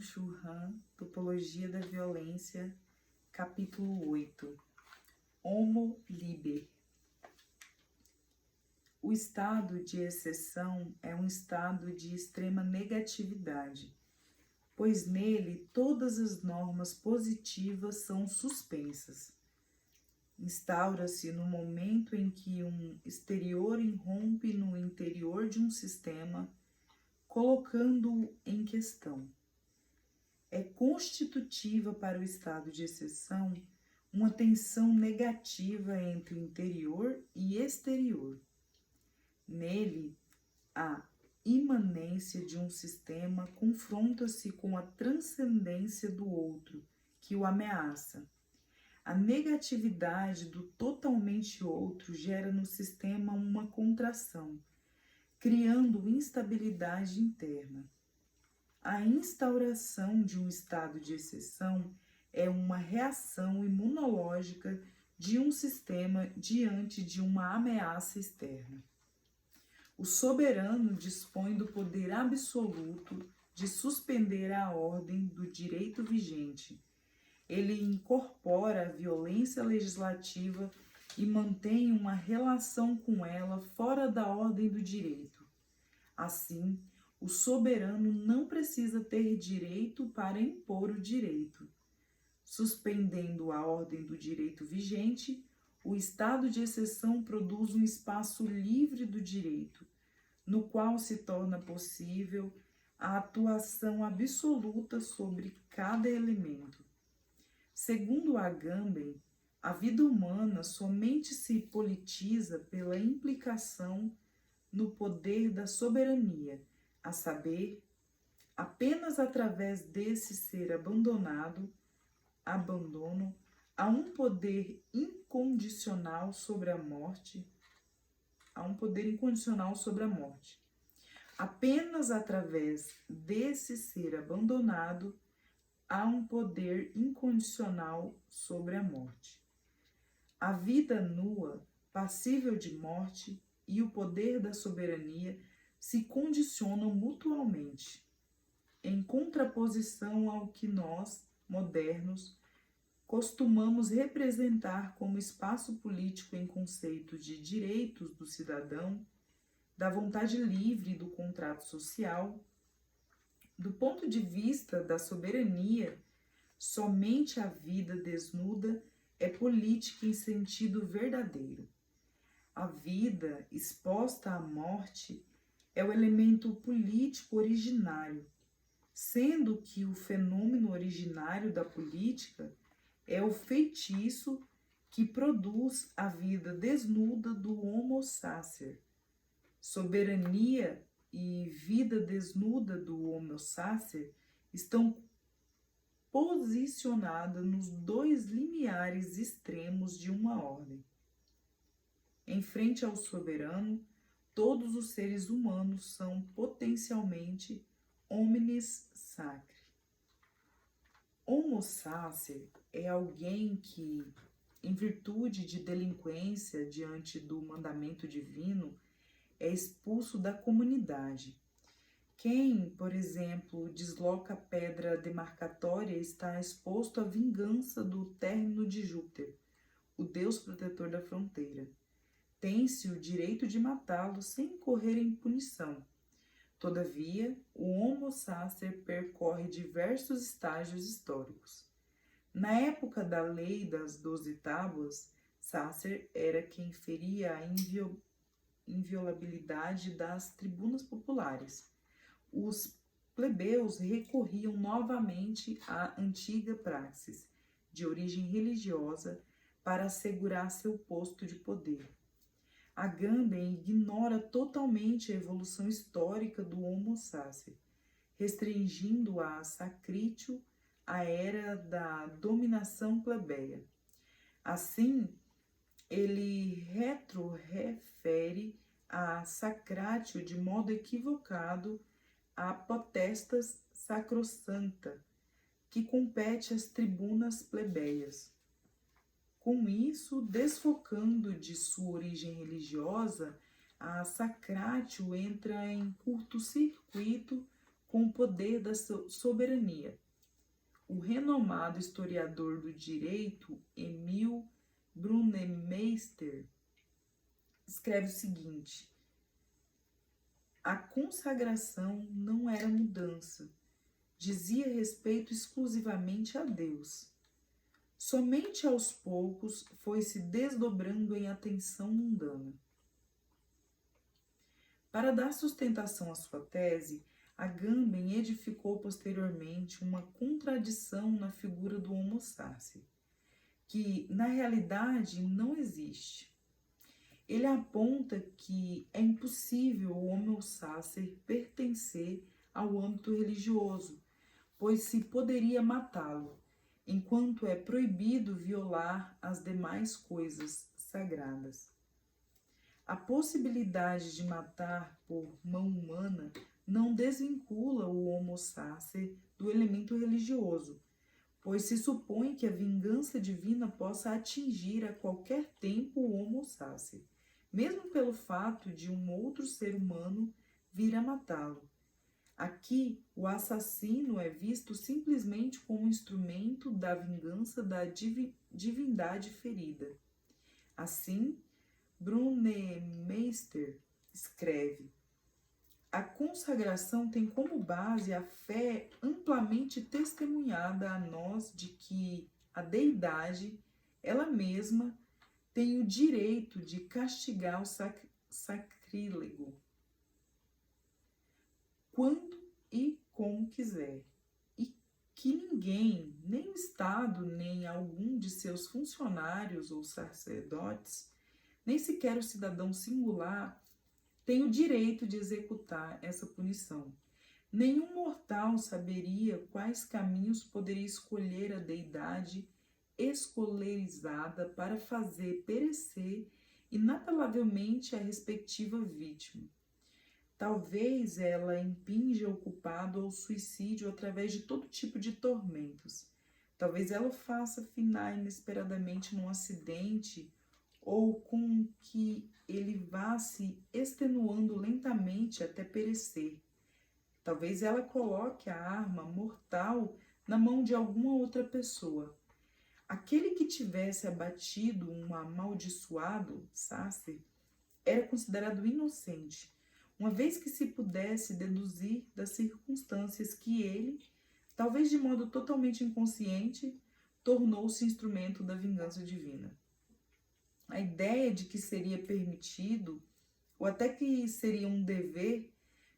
Byung-Chul Han, Topologia da Violência, capítulo 8. Homo Liber. O estado de exceção é um estado de extrema negatividade, pois nele todas as normas positivas são suspensas. Instaura-se no momento em que um exterior irrompe no interior de um sistema, colocando-o em questão. É constitutiva para o estado de exceção uma tensão negativa entre interior e exterior. Nele, a imanência de um sistema confronta-se com a transcendência do outro, que o ameaça. A negatividade do totalmente outro gera no sistema uma contração, criando instabilidade interna. A instauração de um estado de exceção é uma reação imunológica de um sistema diante de uma ameaça externa. O soberano dispõe do poder absoluto de suspender a ordem do direito vigente. Ele incorpora a violência legislativa e mantém uma relação com ela fora da ordem do direito. Assim, o soberano não precisa ter direito para impor o direito. Suspendendo a ordem do direito vigente, o estado de exceção produz um espaço livre do direito, no qual se torna possível a atuação absoluta sobre cada elemento. Segundo Agamben, a vida humana somente se politiza pela implicação no poder da soberania, a saber, apenas através desse ser abandono, há um poder incondicional sobre a morte, Apenas através desse ser abandonado, há um poder incondicional sobre a morte. A vida nua, passível de morte, e o poder da soberania se condicionam mutuamente, em contraposição ao que nós, modernos, costumamos representar como espaço político em conceito de direitos do cidadão, da vontade livre do contrato social. Do ponto de vista da soberania, somente a vida desnuda é política em sentido verdadeiro. A vida exposta à morte é o elemento político originário, sendo que o fenômeno originário da política é o feitiço que produz a vida desnuda do Homo sacer. Soberania e vida desnuda do Homo sacer estão posicionadas nos dois limiares extremos de uma ordem. Em frente ao soberano, todos os seres humanos são potencialmente homines sacri. Homo sacer é alguém que, em virtude de delinquência diante do mandamento divino, é expulso da comunidade. Quem, por exemplo, desloca a pedra demarcatória está exposto à vingança do término de Júpiter, o deus protetor da fronteira. Tem-se o direito de matá-lo sem incorrer em punição. Todavia, o Homo sacer percorre diversos estágios históricos. Na época da lei das 12 tábuas, sacer era quem feria a inviolabilidade das tribunas populares. Os plebeus recorriam novamente à antiga praxis, de origem religiosa, para assegurar seu posto de poder. Agamben ignora totalmente a evolução histórica do Homo sacer, restringindo a sacritio à era da dominação plebeia. Assim, ele retrorefere a sacratio de modo equivocado a potestas sacrosancta, que compete às tribunas plebeias. Com isso, desfocando de sua origem religiosa, a sacratio entra em curto-circuito com o poder da soberania. O renomado historiador do direito, Emil Brunnemeister, escreve o seguinte: a consagração não era mudança, dizia respeito exclusivamente a Deus. Somente aos poucos foi se desdobrando em atenção mundana. Para dar sustentação à sua tese, Agamben edificou posteriormente uma contradição na figura do Homo sacer, que na realidade não existe. Ele aponta que é impossível o Homo sacer pertencer ao âmbito religioso, pois se poderia matá-lo, enquanto é proibido violar as demais coisas sagradas. A possibilidade de matar por mão humana não desvincula o Homo sacer do elemento religioso, pois se supõe que a vingança divina possa atingir a qualquer tempo o Homo sacer, mesmo pelo fato de um outro ser humano vir a matá-lo. Aqui, o assassino é visto simplesmente como instrumento da vingança da divindade ferida. Assim, Brunnemeister escreve: a consagração tem como base a fé amplamente testemunhada a nós de que a deidade, ela mesma, tem o direito de castigar o sacrílego quando e como quiser, e que ninguém, nem o Estado, nem algum de seus funcionários ou sacerdotes, nem sequer o cidadão singular, tem o direito de executar essa punição. Nenhum mortal saberia quais caminhos poderia escolher a deidade escolerizada para fazer perecer inapelavelmente a respectiva vítima. Talvez ela impinja o culpado ao suicídio através de todo tipo de tormentos. Talvez ela o faça finar inesperadamente num acidente ou com que ele vá se extenuando lentamente até perecer. Talvez ela coloque a arma mortal na mão de alguma outra pessoa. Aquele que tivesse abatido um amaldiçoado sacer era considerado inocente, uma vez que se pudesse deduzir das circunstâncias que ele, talvez de modo totalmente inconsciente, tornou-se instrumento da vingança divina. A ideia de que seria permitido, ou até que seria um dever,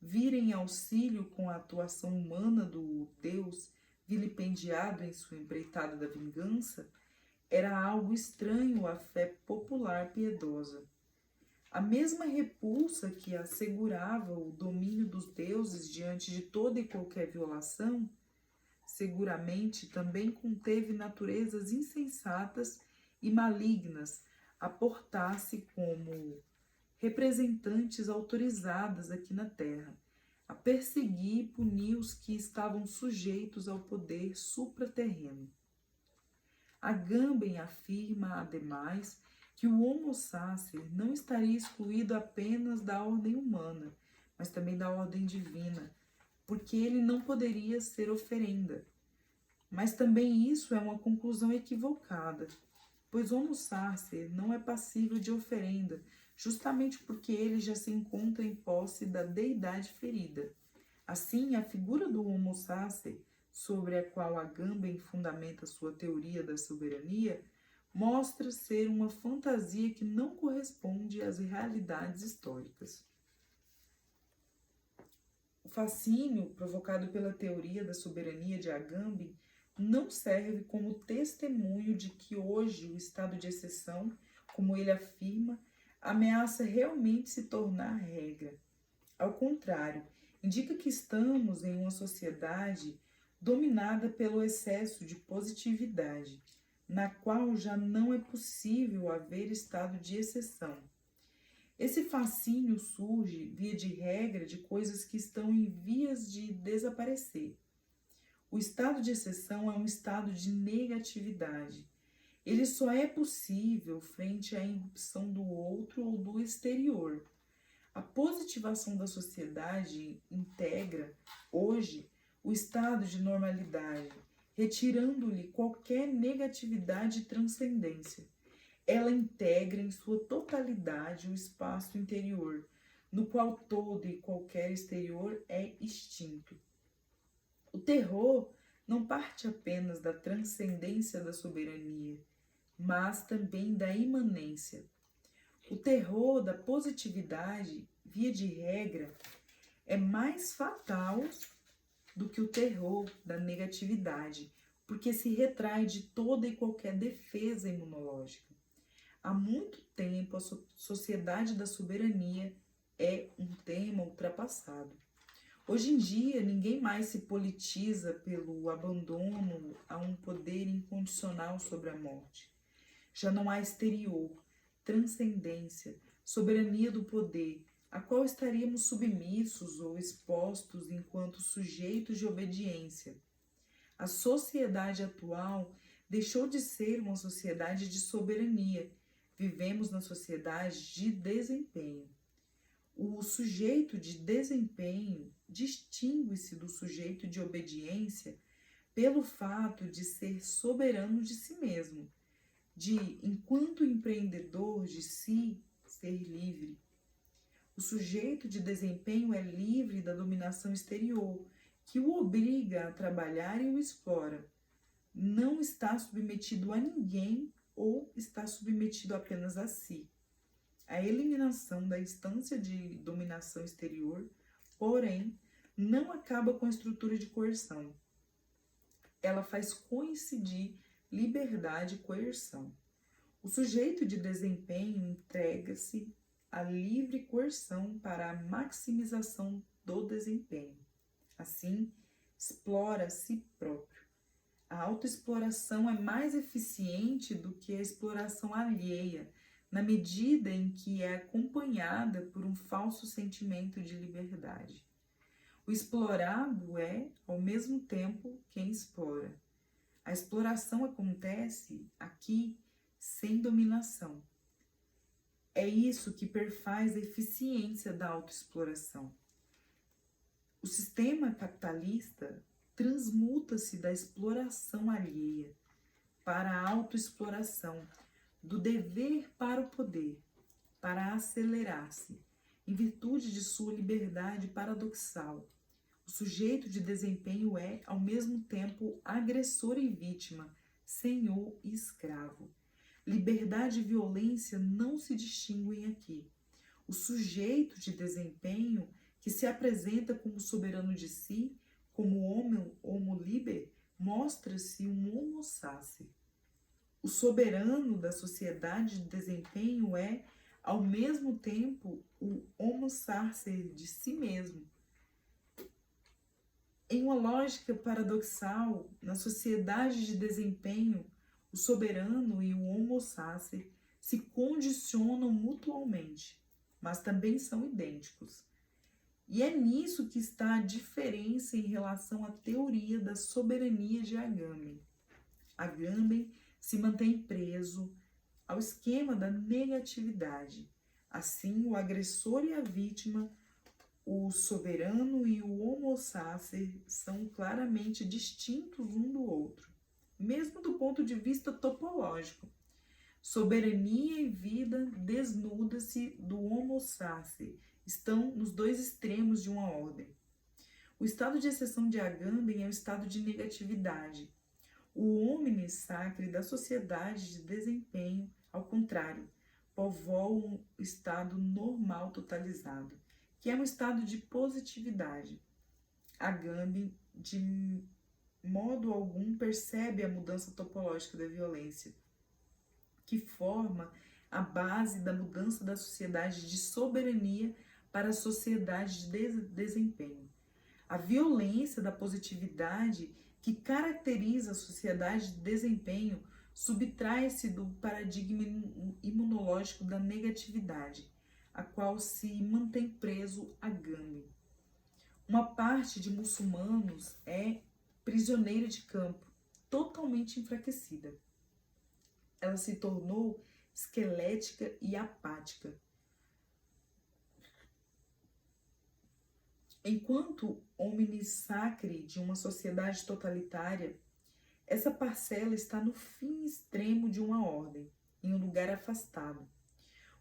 vir em auxílio com a atuação humana do Deus vilipendiado em sua empreitada da vingança, era algo estranho à fé popular piedosa. A mesma repulsa que assegurava o domínio dos deuses diante de toda e qualquer violação, seguramente também conteve naturezas insensatas e malignas a portar-se como representantes autorizadas aqui na terra, a perseguir e punir os que estavam sujeitos ao poder supraterreno. Agamben afirma, ademais, que o Homo sacer não estaria excluído apenas da ordem humana, mas também da ordem divina, porque ele não poderia ser oferenda. Mas também isso é uma conclusão equivocada, pois Homo sacer não é passível de oferenda, justamente porque ele já se encontra em posse da deidade ferida. Assim, a figura do Homo sacer, sobre a qual Agamben fundamenta sua teoria da soberania, mostra ser uma fantasia que não corresponde às realidades históricas. O fascínio provocado pela teoria da soberania de Agamben não serve como testemunho de que hoje o estado de exceção, como ele afirma, ameaça realmente se tornar regra. Ao contrário, indica que estamos em uma sociedade dominada pelo excesso de positividade, na qual já não é possível haver estado de exceção. Esse fascínio surge, via de regra, de coisas que estão em vias de desaparecer. O estado de exceção é um estado de negatividade. Ele só é possível frente à irrupção do outro ou do exterior. A positivação da sociedade integra, hoje, o estado de normalidade, retirando-lhe qualquer negatividade e transcendência. Ela integra em sua totalidade o espaço interior, no qual todo e qualquer exterior é extinto. O terror não parte apenas da transcendência da soberania, mas também da imanência. O terror da positividade, via de regra, é mais fatal do que o terror da negatividade, porque se retrai de toda e qualquer defesa imunológica. Há muito tempo, a sociedade da soberania é um tema ultrapassado. Hoje em dia, ninguém mais se politiza pelo abandono a um poder incondicional sobre a morte. Já não há exterior, transcendência, soberania do poder, a qual estaríamos submissos ou expostos enquanto sujeitos de obediência. A sociedade atual deixou de ser uma sociedade de soberania. Vivemos na sociedade de desempenho. O sujeito de desempenho distingue-se do sujeito de obediência pelo fato de ser soberano de si mesmo, de, enquanto empreendedor de si, ser livre. O sujeito de desempenho é livre da dominação exterior, que o obriga a trabalhar e o explora. Não está submetido a ninguém ou está submetido apenas a si. A eliminação da instância de dominação exterior, porém, não acaba com a estrutura de coerção. Ela faz coincidir liberdade e coerção. O sujeito de desempenho entrega-se à livre coerção para a maximização do desempenho. Assim, explora a si próprio. A autoexploração é mais eficiente do que a exploração alheia, na medida em que é acompanhada por um falso sentimento de liberdade. O explorado é, ao mesmo tempo, quem explora. A exploração acontece aqui sem dominação. É isso que perfaz a eficiência da autoexploração. O sistema capitalista transmuta-se da exploração alheia para a autoexploração, do dever para o poder, para acelerar-se, em virtude de sua liberdade paradoxal. O sujeito de desempenho é, ao mesmo tempo, agressor e vítima, senhor e escravo. Liberdade e violência não se distinguem aqui. O sujeito de desempenho, que se apresenta como soberano de si, como homo liber, mostra-se um homo sacer. O soberano da sociedade de desempenho é, ao mesmo tempo, o homo sacer de si mesmo. Em uma lógica paradoxal, na sociedade de desempenho, o soberano e o homo sacer se condicionam mutualmente, mas também são idênticos. E é nisso que está a diferença em relação à teoria da soberania de Agamben. Agamben se mantém preso ao esquema da negatividade. Assim, o agressor e a vítima, o soberano e o homo sacer são claramente distintos um do outro, mesmo do ponto de vista topológico. Soberania e vida desnuda-se do homo sacer, estão nos dois extremos de uma ordem. O estado de exceção de Agamben é o estado de negatividade. O homine sacre da sociedade de desempenho, ao contrário, povoa o estado normal totalizado, que é um estado de positividade. Agamben, de modo algum, percebe a mudança topológica da violência, que forma a base da mudança da sociedade de soberania para a sociedade de desempenho. A violência da positividade que caracteriza a sociedade de desempenho subtrai-se do paradigma imunológico da negatividade, a qual se mantém preso Agamben. Uma parte de muçulmanos é prisioneira de campo, totalmente enfraquecida. Ela se tornou esquelética e apática. Enquanto hominis sacri de uma sociedade totalitária, essa parcela está no fim extremo de uma ordem, em um lugar afastado.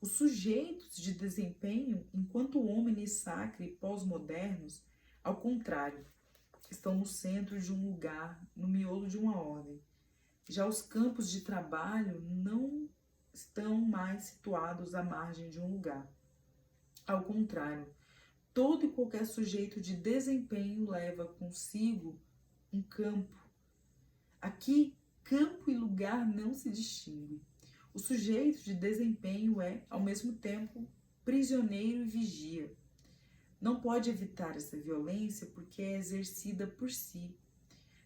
Os sujeitos de desempenho, enquanto hominis sacri pós-modernos, ao contrário, estão no centro de um lugar, no miolo de uma ordem. Já os campos de trabalho não estão mais situados à margem de um lugar. Ao contrário, todo e qualquer sujeito de desempenho leva consigo um campo. Aqui, campo e lugar não se distinguem. O sujeito de desempenho é, ao mesmo tempo, prisioneiro e vigia. Não pode evitar essa violência porque é exercida por si.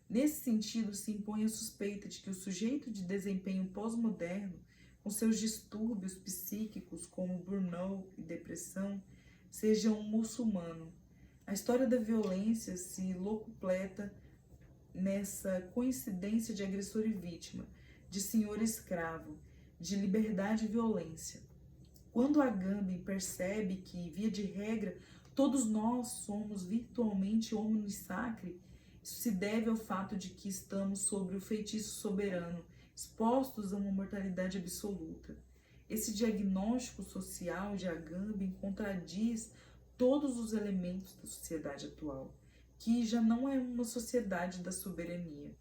Nesse sentido, se impõe a suspeita de que o sujeito de desempenho pós-moderno, com seus distúrbios psíquicos como burnout e depressão, seja um muçulmano. A história da violência se locupleta nessa coincidência de agressor e vítima, de senhor e escravo, de liberdade e violência. Quando Agamben percebe que, via de regra, todos nós somos virtualmente hominis sacri, isso se deve ao fato de que estamos sobre o feitiço soberano, expostos a uma mortalidade absoluta. Esse diagnóstico social de Agamben contradiz todos os elementos da sociedade atual, que já não é uma sociedade da soberania.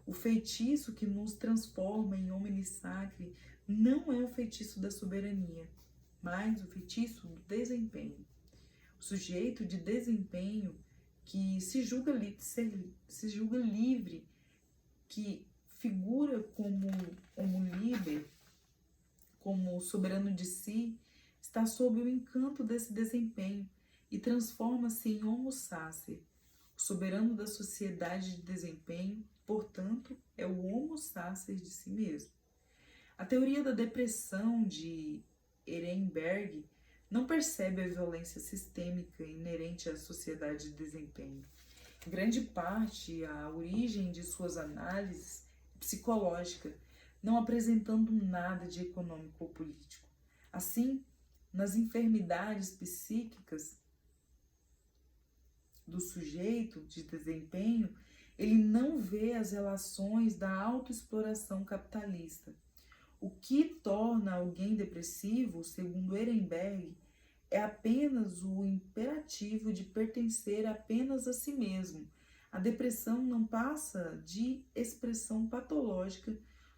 O feitiço que nos transforma em hominis sacri não é o feitiço da soberania, mas o feitiço do desempenho. O sujeito de desempenho que se julga livre, que figura como homo liber, como soberano de si, está sob o encanto desse desempenho e transforma-se em homo sacer. O soberano da sociedade de desempenho, portanto, é o homo sacer de si mesmo. A teoria da depressão de Ehrenberg não percebe a violência sistêmica inerente à sociedade de desempenho. Em grande parte, a origem de suas análises é psicológica, não apresentando nada de econômico ou político. Assim, nas enfermidades psíquicas do sujeito de desempenho, ele não vê as relações da autoexploração capitalista. O que torna alguém depressivo, segundo Ehrenberg, é apenas o imperativo de pertencer apenas a si mesmo. A depressão não passa de expressão patológica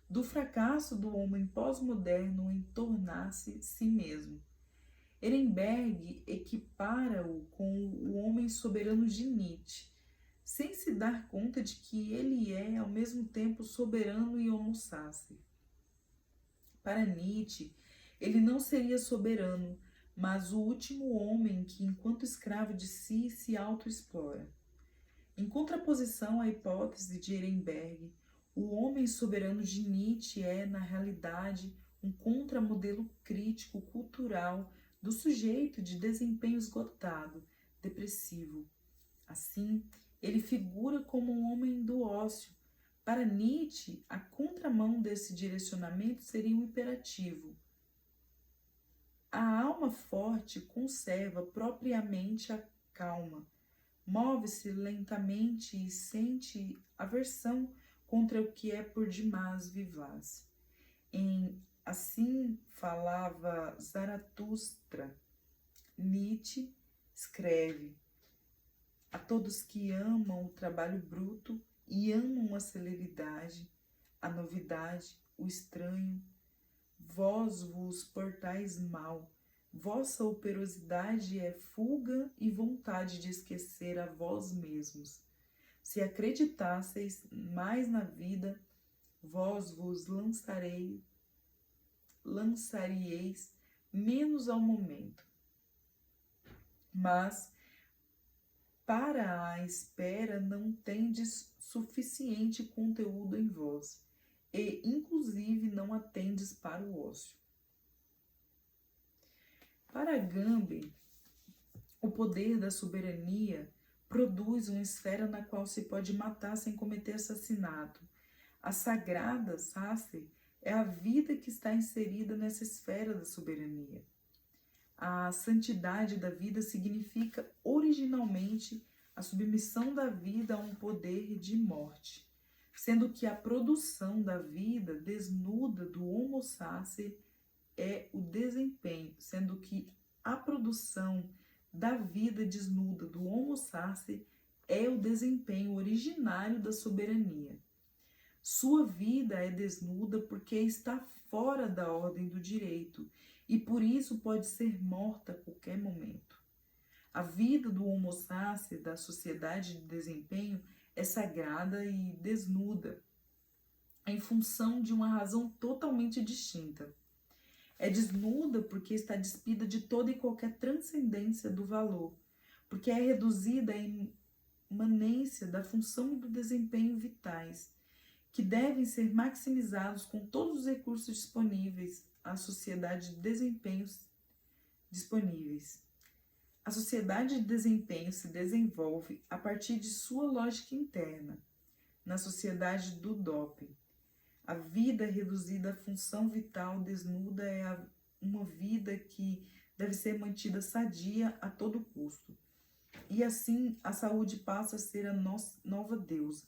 do fracasso do homem pós-moderno em tornar-se si mesmo. Ehrenberg equipara-o com o homem soberano de Nietzsche, sem se dar conta de que ele é, ao mesmo tempo, soberano e homo sacer. Para Nietzsche, ele não seria soberano, mas o último homem que, enquanto escravo de si, se autoexplora. Em contraposição à hipótese de Ehrenberg, o homem soberano de Nietzsche é, na realidade, um contramodelo crítico cultural do sujeito de desempenho esgotado, depressivo. Assim, ele figura como um homem do ócio. Para Nietzsche, a contramão desse direcionamento seria um imperativo. A alma forte conserva propriamente a calma, move-se lentamente e sente aversão contra o que é por demais vivaz. Assim falava Zaratustra. Nietzsche escreve: a todos que amam o trabalho bruto e amam a celeridade, a novidade, o estranho, vós vos portais mal, vossa operosidade é fuga e vontade de esquecer a vós mesmos. Se acreditasseis mais na vida, vós vos lançaríeis menos ao momento. Mas para a espera não tendes suficiente conteúdo em vós, e inclusive não atendes para o ócio. Para Agamben, o poder da soberania produz uma esfera na qual se pode matar sem cometer assassinato. A sagrada sacer é a vida que está inserida nessa esfera da soberania. A santidade da vida significa originalidade originalmente a submissão da vida a um poder de morte, sendo que a produção da vida desnuda do Homo sacer é o desempenho, sendo que a produção da vida desnuda do Homo sacer é o desempenho originário da soberania. Sua vida é desnuda porque está fora da ordem do direito e por isso pode ser morta a qualquer momento. A vida do Homo sacer, da sociedade de desempenho, é sagrada e desnuda, em função de uma razão totalmente distinta. É desnuda porque está despida de toda e qualquer transcendência do valor, porque é reduzida à imanência da função e do desempenho vitais, que devem ser maximizados com todos os recursos disponíveis à sociedade de desempenhos disponíveis. A sociedade de desempenho se desenvolve a partir de sua lógica interna, na sociedade do doping. A vida reduzida à função vital desnuda é uma vida que deve ser mantida sadia a todo custo. E assim a saúde passa a ser a nova deusa.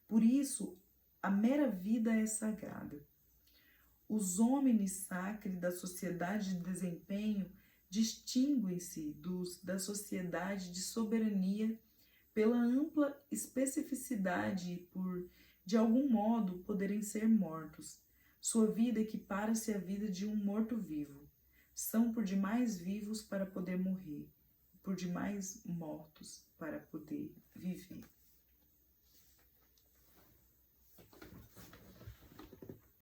Por isso, a mera vida é sagrada. Os homens sacri da sociedade de desempenho distinguem-se da sociedade de soberania pela ampla especificidade e por, de algum modo, poderem ser mortos. Sua vida equipara-se à vida de um morto-vivo. São por demais vivos para poder morrer, por demais mortos para poder viver.